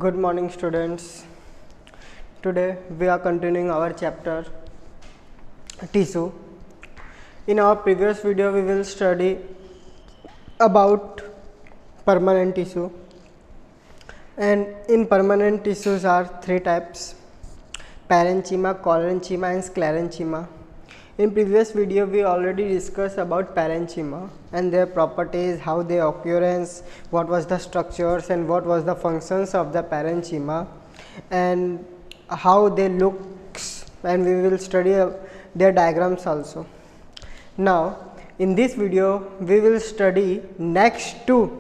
Good morning, students. Today we are continuing our chapter tissue. In our previous video we will study about permanent tissue, and in permanent tissues are three types: parenchyma, collenchyma and sclerenchyma. In previous video we already discussed about parenchyma and their properties, how they occurrence, what was the structures and what was the functions of the parenchyma, and how they looks, and we will study their diagrams also. Now in this video we will study next two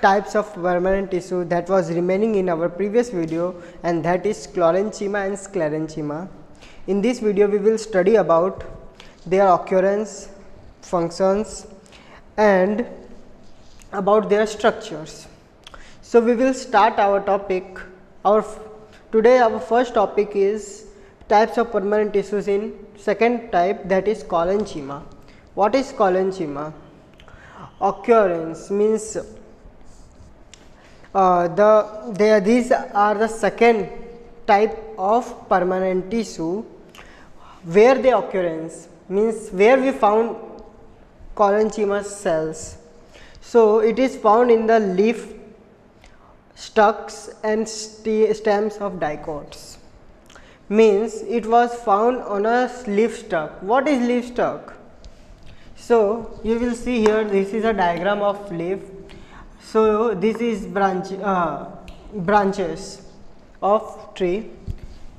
types of permanent tissue that was remaining in our previous video, and that is collenchyma and sclerenchyma. In this video we will study about their occurrence, functions and about their structures. So we will start our topic. Today our first topic is types of permanent tissues in second type, that is collenchyma. What is collenchyma? Occurrence means these are the second type of permanent tissue where the occurrence means where we found collenchyma cells. So it is found in the leaf, stalks and stems of dicots. Means it was found on a leaf stalk. What is leaf stalk? So you will see here, this is a diagram of leaf. So this is branches of tree.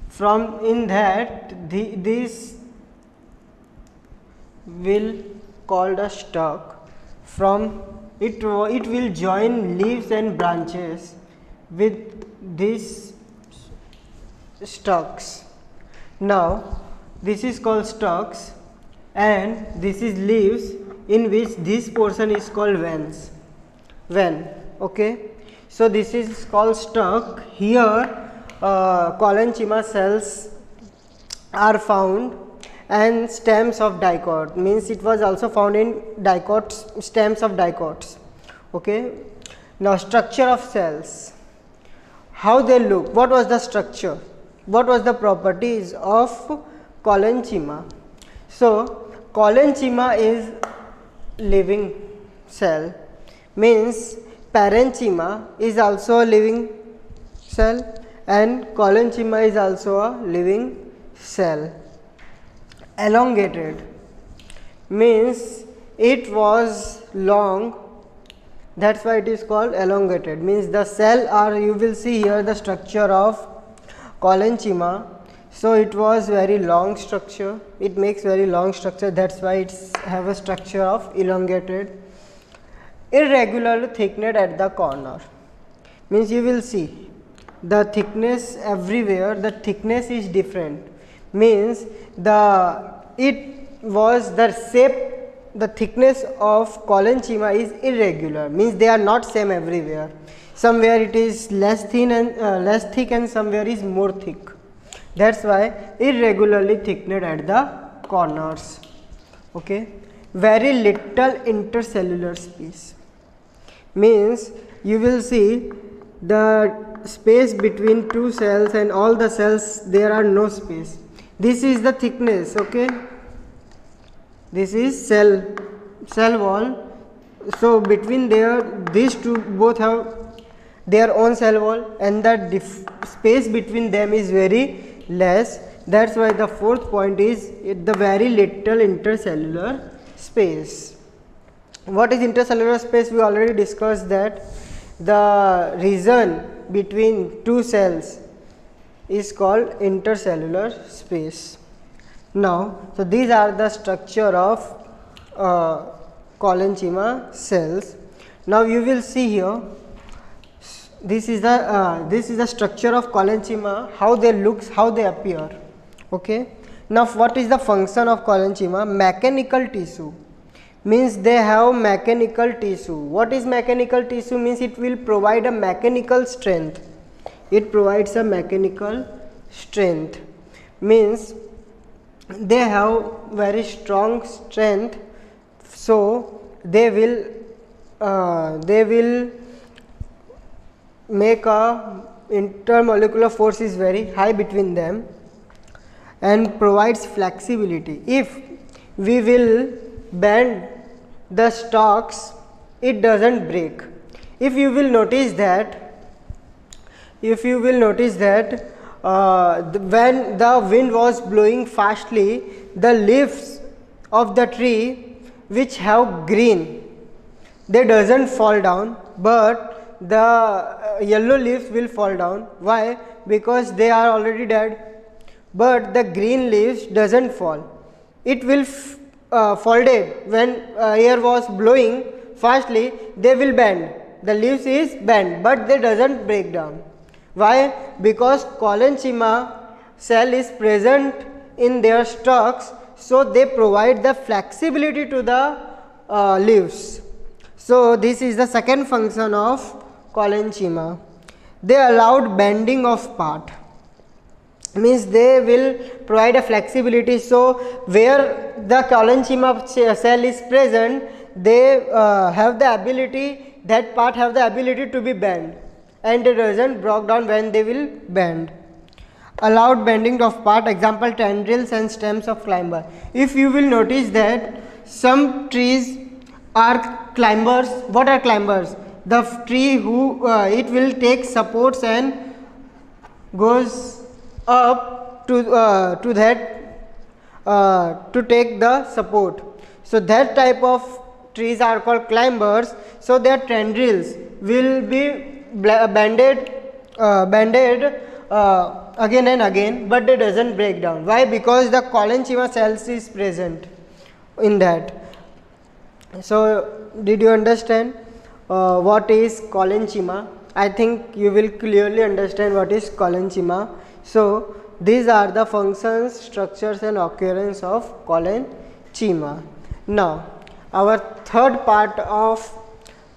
From in that this will called a stalk. From it will join leaves and branches with these stalks. Now this is called stalks and this is leaves, in which this portion is called veins. Okay, so this is called stalk. Here collenchyma cells are found, and stems of dicot, means it was also found in dicots, stems of dicots. Okay, now structure of cells, how they look, what was the structure, what was the properties of collenchyma. So collenchyma is living cell, means parenchyma is also a living cell and collenchyma is also a living cell. Elongated means it was long, that's why it is called elongated. Means the cell are, you will see here the structure of collenchyma. So it was very long structure, it makes very long structure, that's why it's have a structure of elongated. Irregularly thickened at the corner, means you will see the thickness everywhere, the thickness is different, means the shape, the thickness of collenchyma is irregular, means they are not same everywhere. Somewhere it is less thin and less thick, and somewhere is more thick. That's why irregularly thickened at the corners. Okay, very little intercellular space, means you will see the space between two cells and all the cells, there are no space. This is the thickness. Okay, this is cell wall. So between these two both have their own cell wall, and the space between them is very less. That's why the fourth point is the very little intercellular space. What is intercellular space? We already discussed that the region between two cells is called intercellular space. Now, so these are the structure of collenchyma cells. Now you will see here, this is the structure of collenchyma, how they looks, how they appear. Okay, now what is the function of collenchyma? Mechanical tissue, means they have mechanical tissue. What is mechanical tissue? Means it will provide a mechanical strength. It provides a mechanical strength, means they have very strong strength, so they will make a intermolecular force is very high between them and provides flexibility. If we will bend the stalks, it doesn't break. If you will notice that when the wind was blowing fastly, the leaves of the tree which have green, they doesn't fall down, but the yellow leaves will fall down. Why? Because they are already dead. But the green leaves doesn't fall. It will fall dead. When air was blowing fastly, they will bend. The leaves is bent, but they doesn't break down. Why? Because collenchyma cell is present in their stalks, so they provide the flexibility to the leaves. So this is the second function of collenchyma. They allowed bending of part, means they will provide a flexibility. So where the collenchyma cell is present, they have the ability, that part have the ability to be bent, and it doesn't break down when they will bend. Allowed bending of part, example tendrils and stems of climber. If you will notice that some trees are climbers. What are climbers? The tree who it will take supports and goes up to that to take the support. So that type of trees are called climbers. So their tendrils will be bended again and again, but it doesn't break down. Why? Because the collenchyma cells is present in that. So did you understand what is collenchyma? I think you will clearly understand what is collenchyma. So these are the functions, structures and occurrence of collenchyma. Now our third part of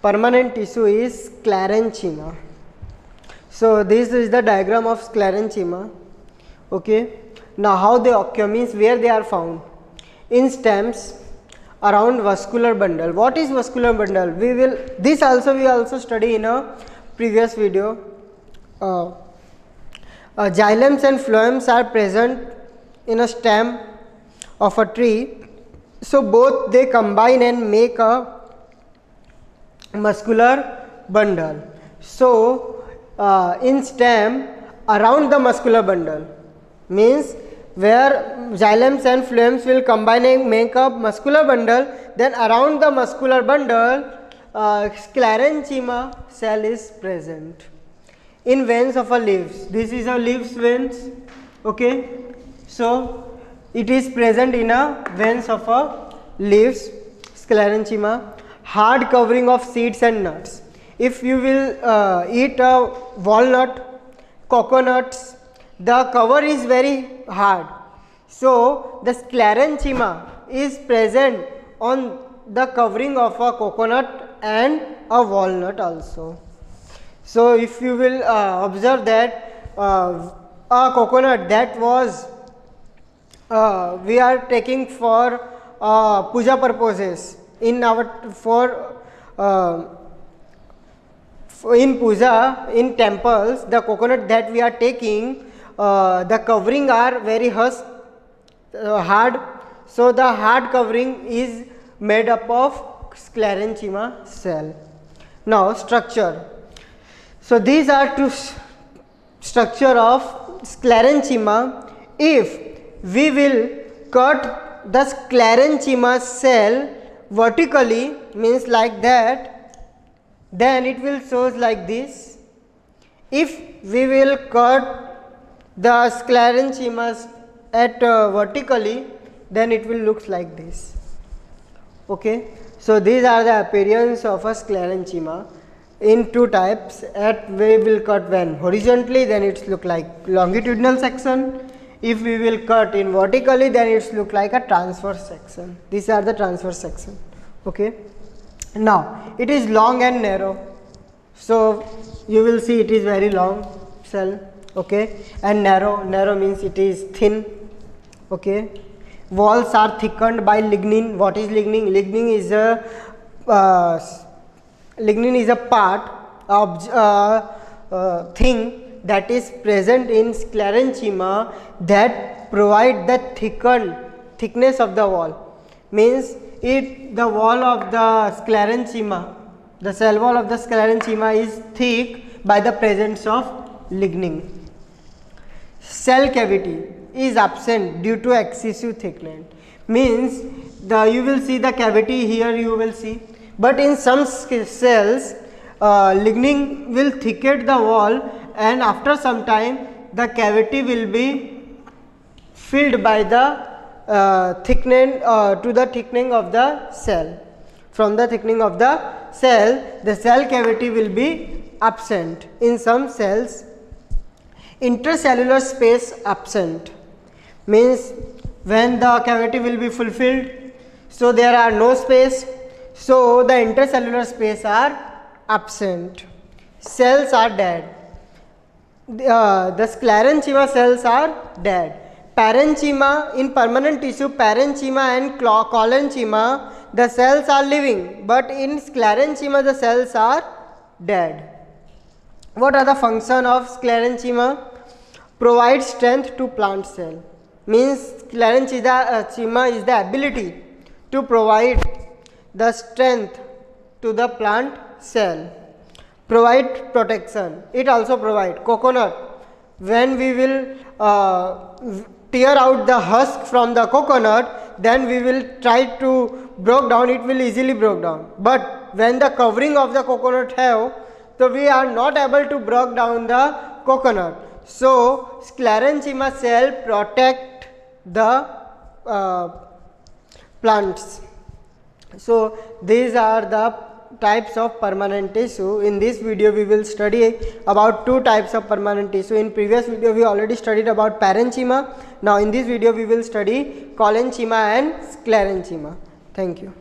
permanent tissue is sclerenchyma. So this is the diagram of sclerenchyma. Okay. Now how they occur, means where they are found. In stems around vascular bundle. What is vascular bundle? We also study in a previous video. Xylems and phloems are present in a stem of a tree. So both they combine and make a muscular bundle. So in stem around the muscular bundle, means where xylems and phloems will combine and make a muscular bundle, then around the muscular bundle sclerenchyma cell is present. In veins of a leaves, this is a leaves veins. Okay, so it is present in a veins of a leaves, sclerenchyma. Hard covering of seeds and nuts. If you will eat a walnut, coconuts, the cover is very hard. So the sclerenchyma is present on the covering of a coconut and a walnut also. So if you will observe that a coconut that was we are taking for puja purposes in our in puja, in temples, the coconut that we are taking, the covering are very hard. So the hard covering is made up of sclerenchyma cell. Now structure. So these are two structure of sclerenchyma. If we will cut the sclerenchyma cell vertically, means like that, then it will show like this. If we will cut the sclerenchyma at vertically, then it will look like this. Okay, so these are the appearance of a sclerenchyma in two types. At we will cut when horizontally, then it's look like longitudinal section. If we will cut in vertically, then it's look like a transverse section. These are the transverse section. Okay. Now it is long and narrow. So you will see it is very long cell. Okay, and narrow means it is thin. Okay, walls are thickened by lignin. What is lignin? Lignin is a part of thing that is present in sclerenchyma that provide the thickness of the wall. Means the wall of the sclerenchyma, the cell wall of the sclerenchyma is thick by the presence of lignin. Cell cavity is absent due to excessive thickening. Means you will see the cavity here, you will see, but in some cells lignin will thicken the wall, and after some time the cavity will be filled by the thickening to the thickening of the cell. From the thickening of the cell cavity will be absent. In some cells intercellular space absent, means when the cavity will be fulfilled, so there are no space, so the intercellular space are absent. Cells are dead. The sclerenchyma cells are dead. Parenchyma, in permanent tissue, parenchyma and collenchyma, the cells are living, but in sclerenchyma the cells are dead. What are the function of sclerenchyma? Provide strength to plant cell. Means sclerenchyma is the ability to provide the strength to the plant cell. Provide protection. It also provide coconut. When we will tear out the husk from the coconut, then we will try to break down, it will easily break down. But when the covering of the coconut have, so we are not able to break down the coconut. So sclerenchyma cell protect the plants. So these are the types of permanent tissue. In this video we will study about two types of permanent tissue. In previous video we already studied about parenchyma. Now in this video we will study collenchyma and sclerenchyma. Thank you.